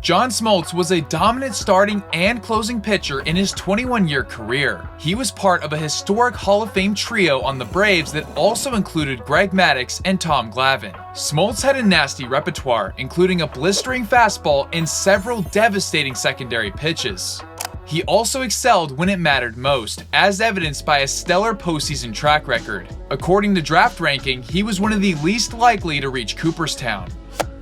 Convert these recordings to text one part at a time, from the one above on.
John Smoltz was a dominant starting and closing pitcher in his 21-year career. He was part of a historic Hall of Fame trio on the Braves that also included Greg Maddux and Tom Glavine. Smoltz had a nasty repertoire, including a blistering fastball and several devastating secondary pitches. He also excelled when it mattered most, as evidenced by a stellar postseason track record. According to draft ranking, he was one of the least likely to reach Cooperstown.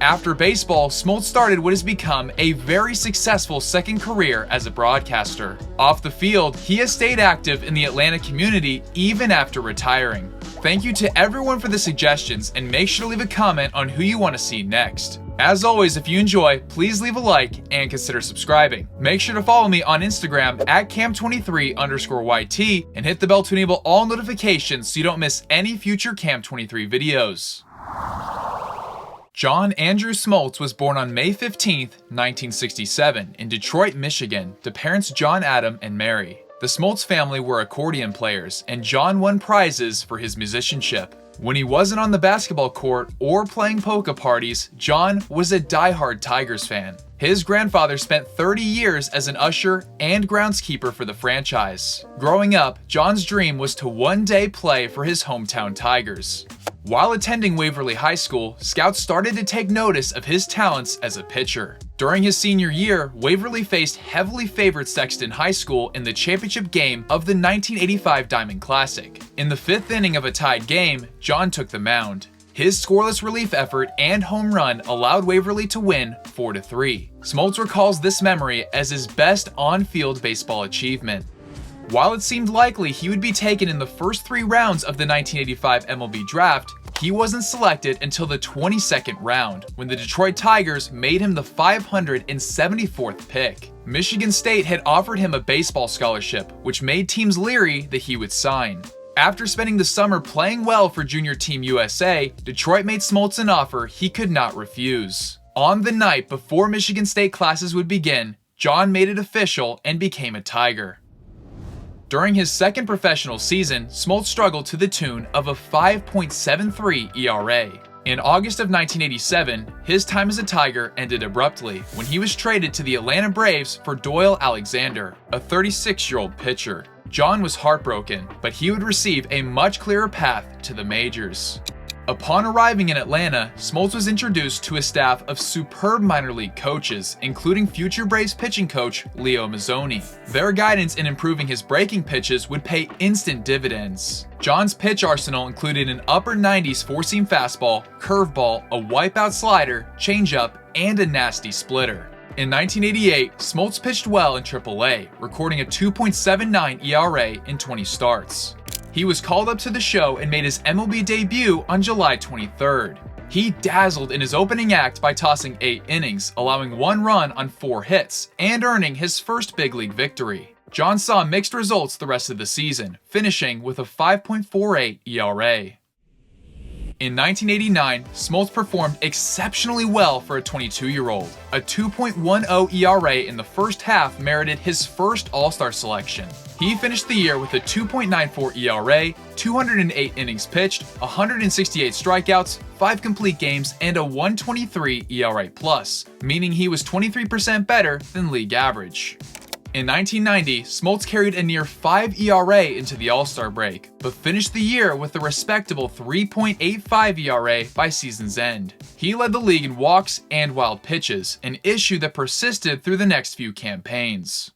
After baseball, Smoltz started what has become a very successful second career as a broadcaster. Off the field, he has stayed active in the Atlanta community even after retiring. Thank you to everyone for the suggestions, and make sure to leave a comment on who you want to see next. As always, if you enjoy, please leave a like and consider subscribing. Make sure to follow me on Instagram at cam23_YT and hit the bell to enable all notifications so you don't miss any future Cam23 videos. John Andrew Smoltz was born on May 15, 1967, in Detroit, Michigan, to parents John Adam and Mary. The Smoltz family were accordion players, and John won prizes for his musicianship. When he wasn't on the basketball court or playing polka parties, John was a diehard Tigers fan. His grandfather spent 30 years as an usher and groundskeeper for the franchise. Growing up, John's dream was to one day play for his hometown Tigers. While attending Waverly High School, scouts started to take notice of his talents as a pitcher. During his senior year, Waverly faced heavily favored Sexton High School in the championship game of the 1985 Diamond Classic. In the 5th inning of a tied game, John took the mound. His scoreless relief effort and home run allowed Waverly to win 4-3. Smoltz recalls this memory as his best on-field baseball achievement. While it seemed likely he would be taken in the first 3 rounds of the 1985 MLB draft, he wasn't selected until the 22nd round, when the Detroit Tigers made him the 574th pick. Michigan State had offered him a baseball scholarship, which made teams leery that he would sign. After spending the summer playing well for Junior Team USA, Detroit made Smoltz an offer he could not refuse. On the night before Michigan State classes would begin, John made it official and became a Tiger. During his second professional season, Smoltz struggled to the tune of a 5.73 ERA. In August of 1987, his time as a Tiger ended abruptly when he was traded to the Atlanta Braves for Doyle Alexander, a 36-year-old pitcher. John was heartbroken, but he would receive a much clearer path to the majors. Upon arriving in Atlanta, Smoltz was introduced to a staff of superb minor league coaches, including future Braves pitching coach Leo Mazzone. Their guidance in improving his breaking pitches would pay instant dividends. John's pitch arsenal included an upper 90s four-seam fastball, curveball, a wipeout slider, changeup, and a nasty splitter. In 1988, Smoltz pitched well in AAA, recording a 2.79 ERA in 20 starts. He was called up to the show and made his MLB debut on July 23rd. He dazzled in his opening act by tossing 8 innings, allowing 1 run on 4 hits, and earning his first big league victory. John saw mixed results the rest of the season, finishing with a 5.48 ERA. In 1989, Smoltz performed exceptionally well for a 22-year-old. A 2.10 ERA in the first half merited his first All-Star selection. He finished the year with a 2.94 ERA, 208 innings pitched, 168 strikeouts, 5 complete games, and a 1.23 ERA+, meaning he was 23% better than league average. In 1990, Smoltz carried a near 5 ERA into the All-Star break, but finished the year with a respectable 3.85 ERA by season's end. He led the league in walks and wild pitches, an issue that persisted through the next few campaigns.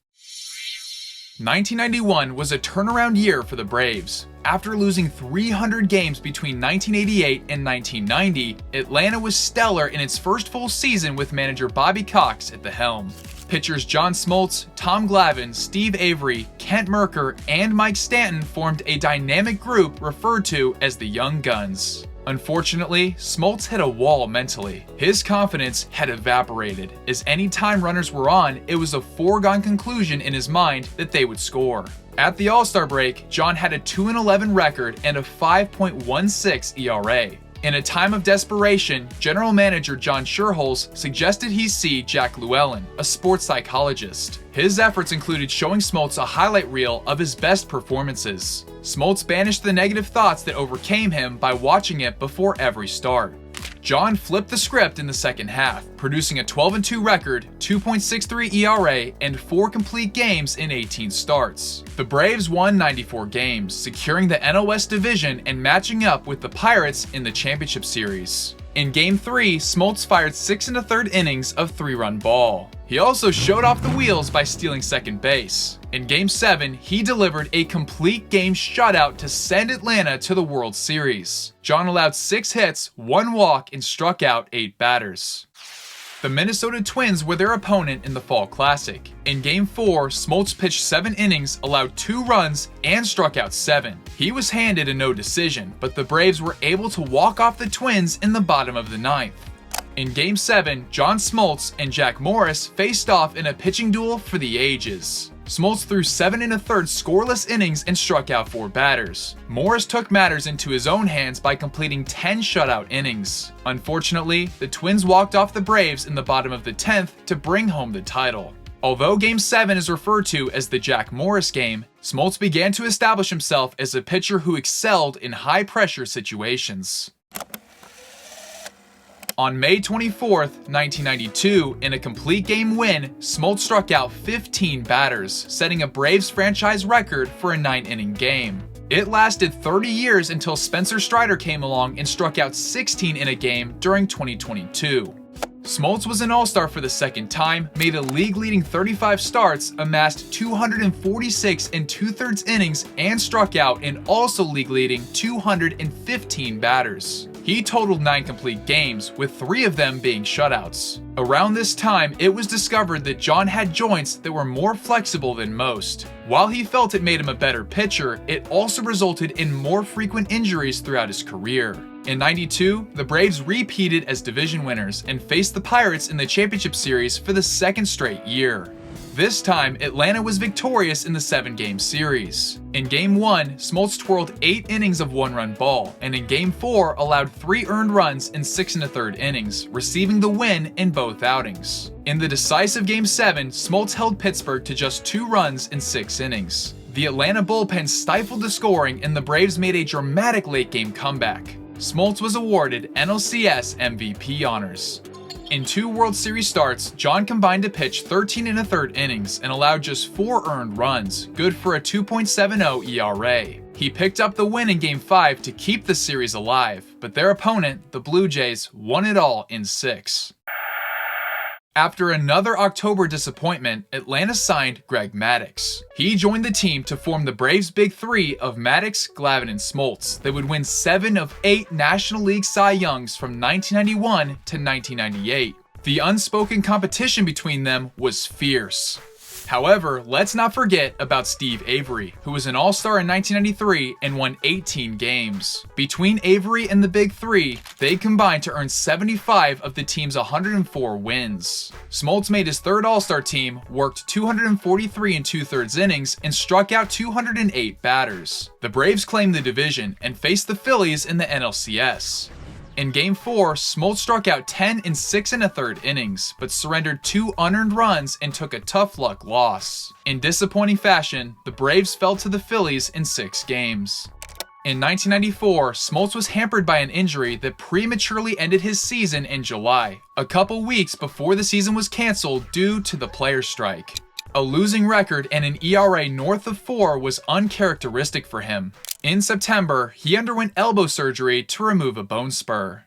1991 was a turnaround year for the Braves. After losing 300 games between 1988 and 1990, Atlanta was stellar in its first full season with manager Bobby Cox at the helm. Pitchers John Smoltz, Tom Glavine, Steve Avery, Kent Mercker, and Mike Stanton formed a dynamic group referred to as the Young Guns. Unfortunately, Smoltz hit a wall mentally. His confidence had evaporated, as any time runners were on, it was a foregone conclusion in his mind that they would score. At the All-Star break, John had a 2-11 record and a 5.16 ERA. In a time of desperation, General Manager John Schuerholz suggested he see Jack Llewellyn, a sports psychologist. His efforts included showing Smoltz a highlight reel of his best performances. Smoltz banished the negative thoughts that overcame him by watching it before every start. John flipped the script in the second half, producing a 12-2 record, 2.63 ERA, and 4 complete games in 18 starts. The Braves won 94 games, securing the NL West division and matching up with the Pirates in the championship series. In Game 3, Smoltz fired 6 1/3 innings of 3-run ball. He also showed off the wheels by stealing second base. In Game 7, he delivered a complete game shutout to send Atlanta to the World Series. John allowed 6 hits, 1 walk, and struck out 8 batters. The Minnesota Twins were their opponent in the Fall Classic. In Game 4, Smoltz pitched 7 innings, allowed 2 runs, and struck out 7. He was handed a no decision, but the Braves were able to walk off the Twins in the bottom of the 9th. In Game 7, John Smoltz and Jack Morris faced off in a pitching duel for the ages. Smoltz threw 7 1/3 scoreless innings and struck out 4 batters. Morris took matters into his own hands by completing 10 shutout innings. Unfortunately, the Twins walked off the Braves in the bottom of the 10th to bring home the title. Although Game 7 is referred to as the Jack Morris game, Smoltz began to establish himself as a pitcher who excelled in high-pressure situations. On May 24, 1992, in a complete game win, Smoltz struck out 15 batters, setting a Braves franchise record for a 9-inning game. It lasted 30 years until Spencer Strider came along and struck out 16 in a game during 2022. Smoltz was an All-Star for the second time, made a league-leading 35 starts, amassed 246 2/3 innings, and struck out an also league-leading 215 batters. He totaled 9 complete games, with 3 of them being shutouts. Around this time, it was discovered that John had joints that were more flexible than most. While he felt it made him a better pitcher, it also resulted in more frequent injuries throughout his career. In '92, the Braves repeated as division winners and faced the Pirates in the championship series for the 2nd straight year. This time, Atlanta was victorious in the 7-game series. In Game 1, Smoltz twirled 8 innings of 1-run ball, and in Game 4 allowed 3 earned runs in 6 1/3 innings, receiving the win in both outings. In the decisive Game 7, Smoltz held Pittsburgh to just 2 runs in 6 innings. The Atlanta bullpen stifled the scoring, and the Braves made a dramatic late-game comeback. Smoltz was awarded NLCS MVP honors. In 2 World Series starts, John combined to pitch 13 1/3 innings and allowed just 4 earned runs, good for a 2.70 ERA. He picked up the win in Game 5 to keep the series alive, but their opponent, the Blue Jays, won it all in 6. After another October disappointment, Atlanta signed Greg Maddux. He joined the team to form the Braves' Big Three of Maddux, Glavine, and Smoltz that would win 7 of 8 National League Cy Youngs from 1991 to 1998. The unspoken competition between them was fierce. However, let's not forget about Steve Avery, who was an All-Star in 1993 and won 18 games. Between Avery and the Big Three, they combined to earn 75 of the team's 104 wins. Smoltz made his 3rd All-Star team, worked 243 2/3 innings, and struck out 208 batters. The Braves claimed the division and faced the Phillies in the NLCS. In Game 4, Smoltz struck out 10 in 6 1/3 innings, but surrendered 2 unearned runs and took a tough luck loss. In disappointing fashion, the Braves fell to the Phillies in 6 games. In 1994, Smoltz was hampered by an injury that prematurely ended his season in July, a couple weeks before the season was canceled due to the players' strike. A losing record and an ERA north of 4 was uncharacteristic for him. In September, he underwent elbow surgery to remove a bone spur.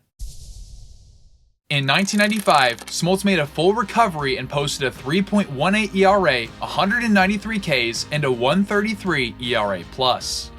In 1995, Smoltz made a full recovery and posted a 3.18 ERA, 193 Ks, and a 133 ERA+.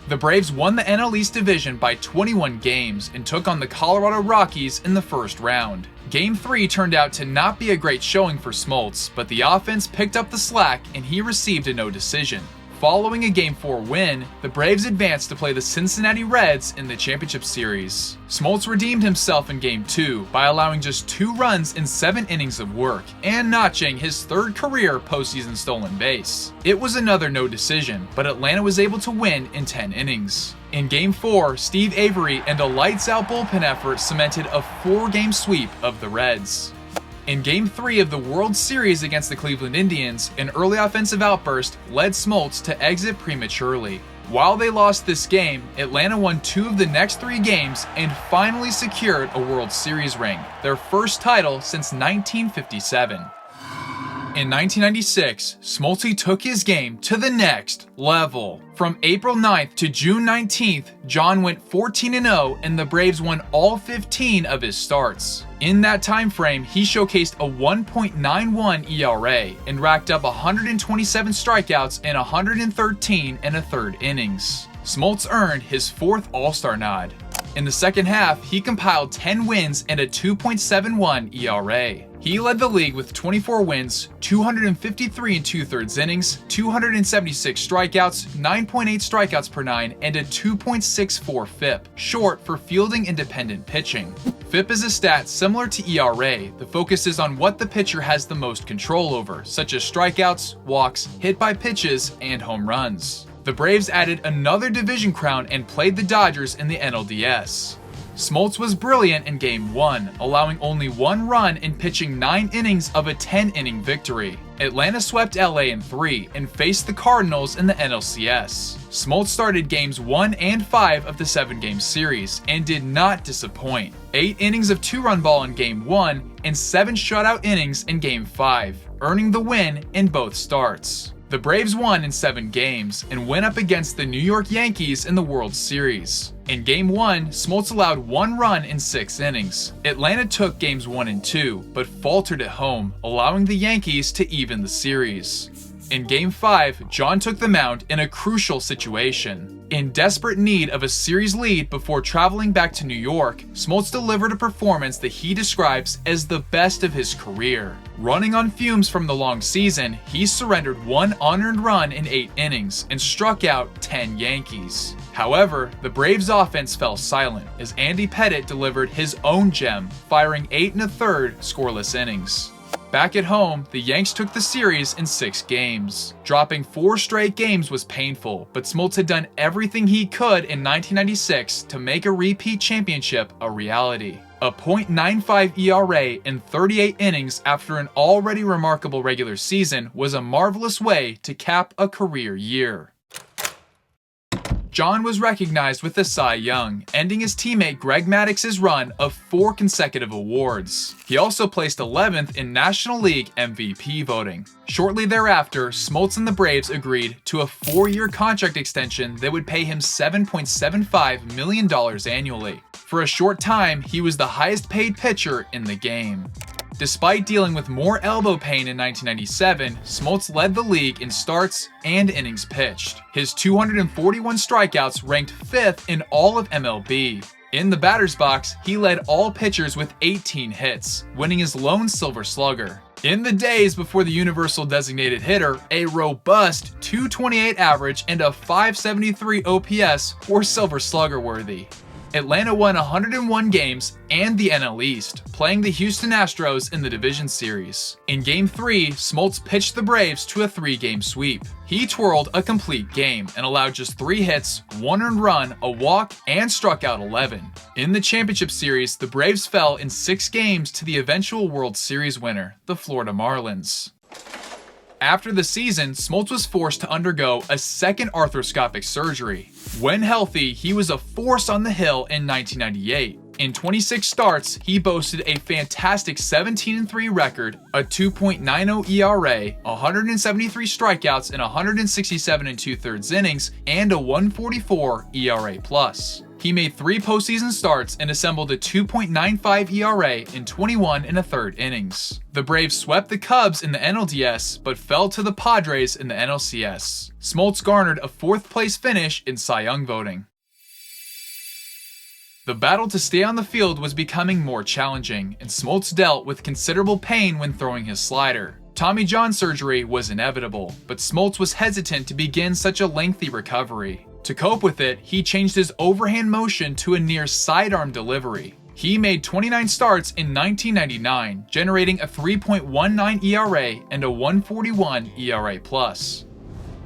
The Braves won the NL East division by 21 games and took on the Colorado Rockies in the first round. Game 3 turned out to not be a great showing for Smoltz, but the offense picked up the slack and he received a no decision. Following a Game 4 win, the Braves advanced to play the Cincinnati Reds in the championship series. Smoltz redeemed himself in Game 2 by allowing just 2 runs in 7 innings of work and notching his 3rd career postseason stolen base. It was another no decision, but Atlanta was able to win in 10 innings. In Game 4, Steve Avery and a lights-out bullpen effort cemented a 4-game sweep of the Reds. In Game 3 of the World Series against the Cleveland Indians, an early offensive outburst led Smoltz to exit prematurely. While they lost this game, Atlanta won 2 of the next 3 games and finally secured a World Series ring, their first title since 1957. In 1996, Smoltz took his game to the next level. From April 9th to June 19th, John went 14-0 and the Braves won all 15 of his starts. In that time frame, he showcased a 1.91 ERA and racked up 127 strikeouts in 113 1/3 innings. Smoltz earned his 4th All-Star nod. In the second half, he compiled 10 wins and a 2.71 ERA. He led the league with 24 wins, 253 2/3 innings, 276 strikeouts, 9.8 strikeouts per 9, and a 2.64 FIP, short for fielding independent pitching. FIP is a stat similar to ERA that focuses on what the pitcher has the most control over, such as strikeouts, walks, hit by pitches, and home runs. The Braves added another division crown and played the Dodgers in the NLDS. Smoltz was brilliant in Game 1, allowing only 1 run and pitching 9 innings of a 10-inning victory. Atlanta swept LA in 3 and faced the Cardinals in the NLCS. Smoltz started Games 1 and 5 of the 7-game series and did not disappoint. 8 innings of 2-run ball in Game 1 and 7 shutout innings in Game 5, earning the win in both starts. The Braves won in 7 games and went up against the New York Yankees in the World Series. In Game 1, Smoltz allowed 1 run in 6 innings. Atlanta took Games 1 and 2, but faltered at home, allowing the Yankees to even the series. In Game 5, John took the mound in a crucial situation. In desperate need of a series lead before traveling back to New York, Smoltz delivered a performance that he describes as the best of his career. Running on fumes from the long season, he surrendered 1 unearned run in 8 innings and struck out 10 Yankees. However, the Braves' offense fell silent as Andy Pettitte delivered his own gem, firing 8 1/3 scoreless innings. Back at home, the Yanks took the series in 6 games. Dropping 4 straight games was painful, but Smoltz had done everything he could in 1996 to make a repeat championship a reality. A .95 ERA in 38 innings after an already remarkable regular season was a marvelous way to cap a career year. John was recognized with the Cy Young, ending his teammate Greg Maddux's run of 4 consecutive awards. He also placed 11th in National League MVP voting. Shortly thereafter, Smoltz and the Braves agreed to a 4-year contract extension that would pay him $7.75 million annually. For a short time, he was the highest paid pitcher in the game. Despite dealing with more elbow pain in 1997, Smoltz led the league in starts and innings pitched. His 241 strikeouts ranked 5th in all of MLB. In the batter's box, he led all pitchers with 18 hits, winning his lone Silver Slugger. In the days before the universal designated hitter, a robust .228 average and a .573 OPS were Silver Slugger worthy. Atlanta won 101 games and the NL East, playing the Houston Astros in the division series. In Game 3, Smoltz pitched the Braves to a 3-game sweep. He twirled a complete game and allowed just 3 hits, 1 earned run, a walk, and struck out 11. In the championship series, the Braves fell in 6 games to the eventual World Series winner, the Florida Marlins. After the season, Smoltz was forced to undergo a second arthroscopic surgery. When healthy, he was a force on the hill in 1998. In 26 starts, he boasted a fantastic 17-3 record, a 2.90 ERA, 173 strikeouts in 167 2/3 innings, and a 144 ERA+. He made 3 postseason starts and assembled a 2.95 ERA in 21 1/3 innings. The Braves swept the Cubs in the NLDS, but fell to the Padres in the NLCS. Smoltz garnered a 4th place finish in Cy Young voting. The battle to stay on the field was becoming more challenging, and Smoltz dealt with considerable pain when throwing his slider. Tommy John surgery was inevitable, but Smoltz was hesitant to begin such a lengthy recovery. To cope with it, he changed his overhand motion to a near sidearm delivery. He made 29 starts in 1999, generating a 3.19 ERA and a 141 ERA+.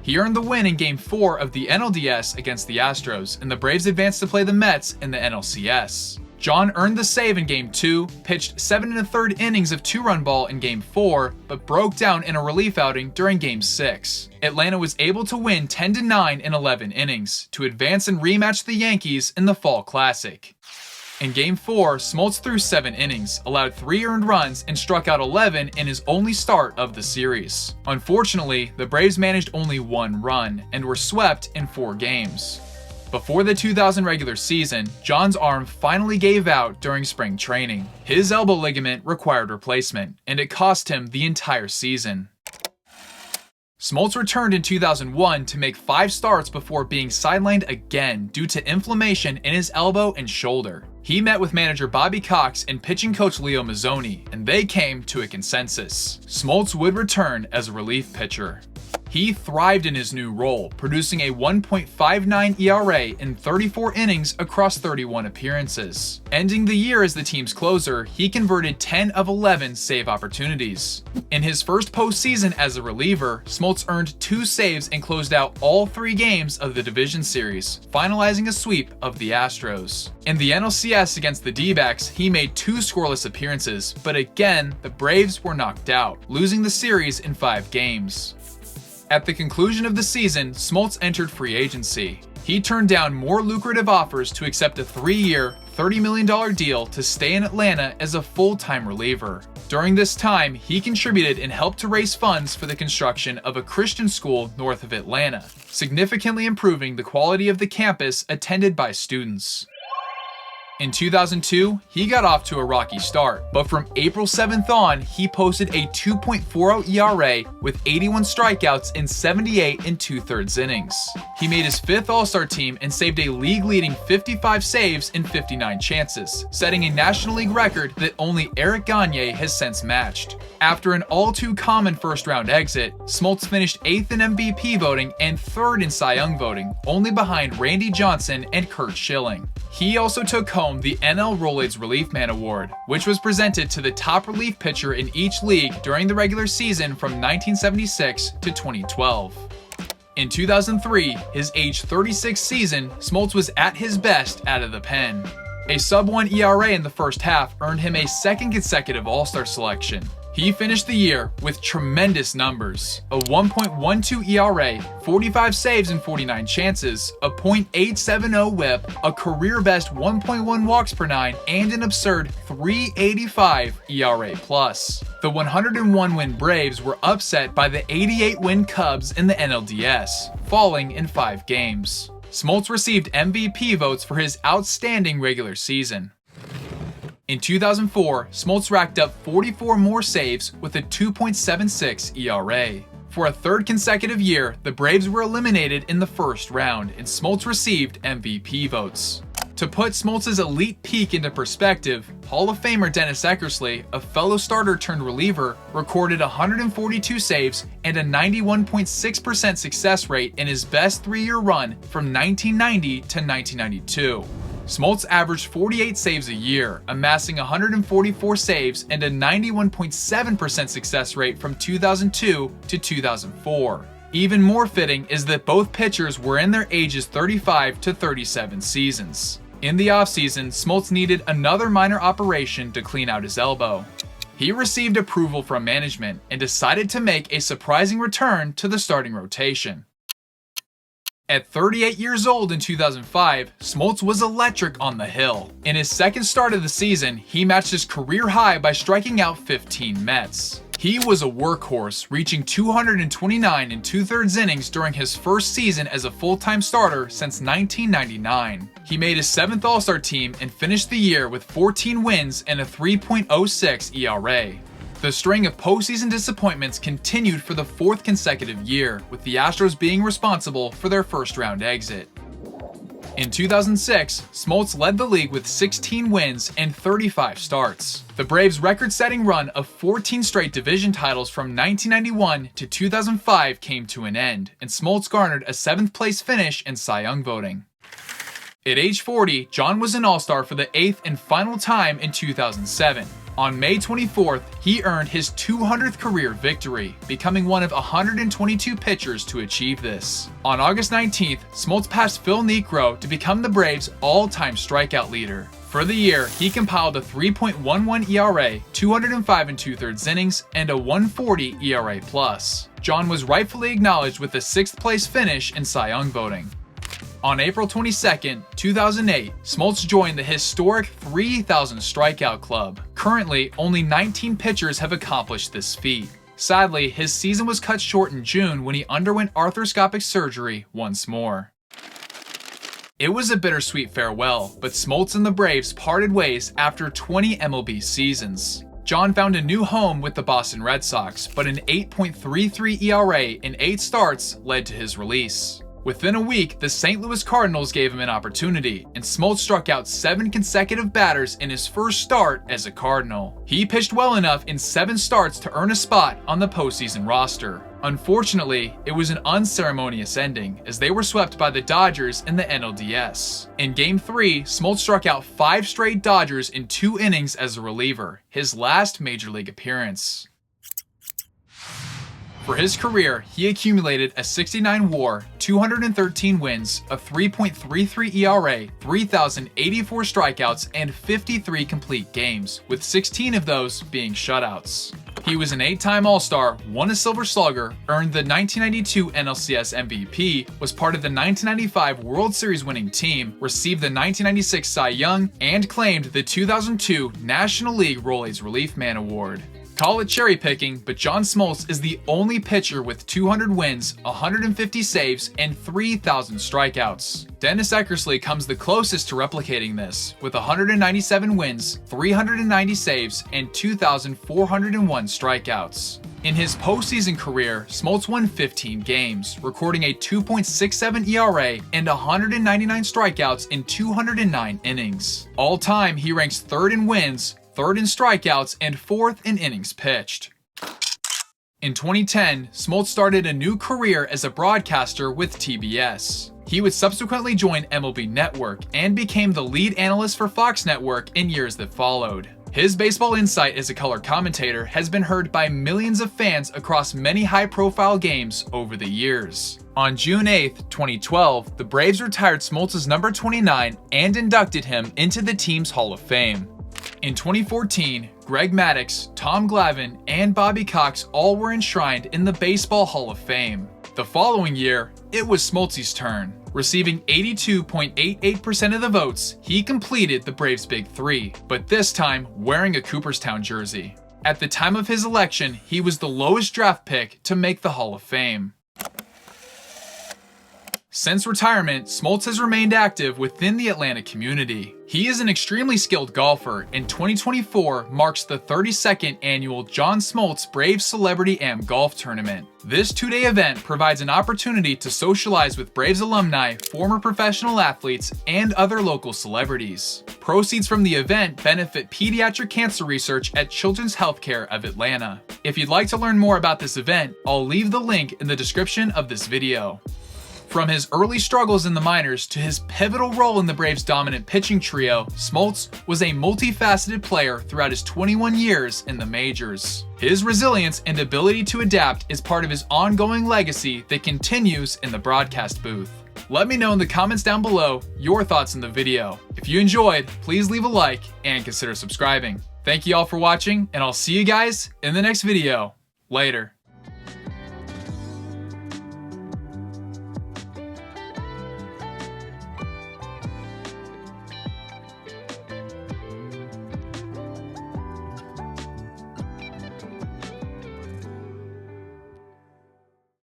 He earned the win in Game 4 of the NLDS against the Astros, and the Braves advanced to play the Mets in the NLCS. John earned the save in Game 2, pitched 7 1/3 innings of 2-run ball in Game 4, but broke down in a relief outing during Game 6. Atlanta was able to win 10-9 in 11 innings, to advance and rematch the Yankees in the Fall Classic. In Game 4, Smoltz threw 7 innings, allowed 3 earned runs, and struck out 11 in his only start of the series. Unfortunately, the Braves managed only 1 run, and were swept in 4 games. Before the 2000 regular season, John's arm finally gave out during spring training. His elbow ligament required replacement, and it cost him the entire season. Smoltz returned in 2001 to make 5 starts before being sidelined again due to inflammation in his elbow and shoulder. He met with manager Bobby Cox and pitching coach Leo Mazzone, and they came to a consensus. Smoltz would return as a relief pitcher. He thrived in his new role, producing a 1.59 ERA in 34 innings across 31 appearances. Ending the year as the team's closer, he converted 10 of 11 save opportunities. In his first postseason as a reliever, Smoltz earned 2 saves and closed out all 3 games of the division series, finalizing a sweep of the Astros. In the NLCS against the D-backs, he made 2 scoreless appearances, but again, the Braves were knocked out, losing the series in 5 games. At the conclusion of the season, Smoltz entered free agency. He turned down more lucrative offers to accept a 3-year, $30 million deal to stay in Atlanta as a full-time reliever. During this time, he contributed and helped to raise funds for the construction of a Christian school north of Atlanta, significantly improving the quality of the campus attended by students. In 2002, he got off to a rocky start, but from April 7th on, he posted a 2.40 ERA with 81 strikeouts in 78 2/3 innings. He made his 5th All-Star team and saved a league-leading 55 saves in 59 chances, setting a National League record that only Eric Gagne has since matched. After an all-too-common first-round exit, Smoltz finished 8th in MVP voting and 3rd in Cy Young voting, only behind Randy Johnson and Curt Schilling. He also took home the NL Rolaids Relief Man Award, which was presented to the top relief pitcher in each league during the regular season from 1976 to 2012. In 2003, his age 36 season, Smoltz was at his best out of the pen. A sub-1 ERA in the first half earned him a 2nd consecutive All-Star selection. He finished the year with tremendous numbers: a 1.12 ERA, 45 saves in 49 chances, a .870 whip, a career-best 1.1 walks per 9, and an absurd 3.85 ERA+. The 101-win Braves were upset by the 88-win Cubs in the NLDS, falling in 5 games. Smoltz received MVP votes for his outstanding regular season. In 2004, Smoltz racked up 44 more saves with a 2.76 ERA. For a 3rd consecutive year, the Braves were eliminated in the first round, and Smoltz received MVP votes. To put Smoltz's elite peak into perspective, Hall of Famer Dennis Eckersley, a fellow starter-turned-reliever, recorded 142 saves and a 91.6% success rate in his best 3-year run from 1990 to 1992. Smoltz averaged 48 saves a year, amassing 144 saves and a 91.7% success rate from 2002 to 2004. Even more fitting is that both pitchers were in their ages 35 to 37 seasons. In the offseason, Smoltz needed another minor operation to clean out his elbow. He received approval from management and decided to make a surprising return to the starting rotation. At 38 years old in 2005, Smoltz was electric on the hill. In his 2nd start of the season, he matched his career high by striking out 15 Mets. He was a workhorse, reaching 229 2/3 innings during his first season as a full-time starter since 1999. He made his 7th All-Star team and finished the year with 14 wins and a 3.06 ERA. The string of postseason disappointments continued for the 4th consecutive year, with the Astros being responsible for their first-round exit. In 2006, Smoltz led the league with 16 wins and 35 starts. The Braves' record-setting run of 14 straight division titles from 1991 to 2005 came to an end, and Smoltz garnered a 7th-place finish in Cy Young voting. At age 40, John was an All-Star for the 8th and final time in 2007. On May 24th, he earned his 200th career victory, becoming one of 122 pitchers to achieve this. On August 19th, Smoltz passed Phil Niekro to become the Braves' all-time strikeout leader, For the year, he compiled a 3.11 ERA, 205 2/3 innings, and a 140 ERA+. John was rightfully acknowledged with a 6th place finish in Cy Young voting. On April 22, 2008, Smoltz joined the historic 3,000 strikeout club. Currently, only 19 pitchers have accomplished this feat. Sadly, his season was cut short in June when he underwent arthroscopic surgery once more. It was a bittersweet farewell, but Smoltz and the Braves parted ways after 20 MLB seasons. John found a new home with the Boston Red Sox, but an 8.33 ERA in 8 starts led to his release. Within a week, the St. Louis Cardinals gave him an opportunity, and Smoltz struck out 7 consecutive batters in his first start as a Cardinal. He pitched well enough in 7 starts to earn a spot on the postseason roster. Unfortunately, it was an unceremonious ending, as they were swept by the Dodgers in the NLDS. In Game 3, Smoltz struck out 5 straight Dodgers in 2 innings as a reliever, his last Major League appearance. For his career, he accumulated a 69 WAR, 213 wins, a 3.33 ERA, 3,084 strikeouts, and 53 complete games, with 16 of those being shutouts. He was an 8-time All-Star, won a Silver Slugger, earned the 1992 NLCS MVP, was part of the 1995 World Series winning team, received the 1996 Cy Young, and claimed the 2002 National League Rolaids Relief Man Award. Call it cherry picking, but John Smoltz is the only pitcher with 200 wins, 150 saves, and 3,000 strikeouts. Dennis Eckersley comes the closest to replicating this, with 197 wins, 390 saves, and 2,401 strikeouts. In his postseason career, Smoltz won 15 games, recording a 2.67 ERA and 199 strikeouts in 209 innings. All time, he ranks 3rd in wins, 3rd in strikeouts, and 4th in innings pitched. In 2010, Smoltz started a new career as a broadcaster with TBS. He would subsequently join MLB Network and became the lead analyst for Fox Network in years that followed. His baseball insight as a color commentator has been heard by millions of fans across many high-profile games over the years. On June 8, 2012, the Braves retired Smoltz's number 29 and inducted him into the team's Hall of Fame. In 2014, Greg Maddux, Tom Glavine, and Bobby Cox all were enshrined in the Baseball Hall of Fame. The following year, it was Smoltz's turn. Receiving 82.88% of the votes, he completed the Braves' Big Three, but this time wearing a Cooperstown jersey. At the time of his election, he was the lowest draft pick to make the Hall of Fame. Since retirement, Smoltz has remained active within the Atlanta community. He is an extremely skilled golfer, and 2024 marks the 32nd annual John Smoltz Braves Celebrity Am Golf Tournament. This 2-day event provides an opportunity to socialize with Braves alumni, former professional athletes, and other local celebrities. Proceeds from the event benefit pediatric cancer research at Children's Healthcare of Atlanta. If you'd like to learn more about this event, I'll leave the link in the description of this video. From his early struggles in the minors to his pivotal role in the Braves' dominant pitching trio, Smoltz was a multifaceted player throughout his 21 years in the majors. His resilience and ability to adapt is part of his ongoing legacy that continues in the broadcast booth. Let me know in the comments down below your thoughts on the video. If you enjoyed, please leave a like and consider subscribing. Thank you all for watching, and I'll see you guys in the next video. Later.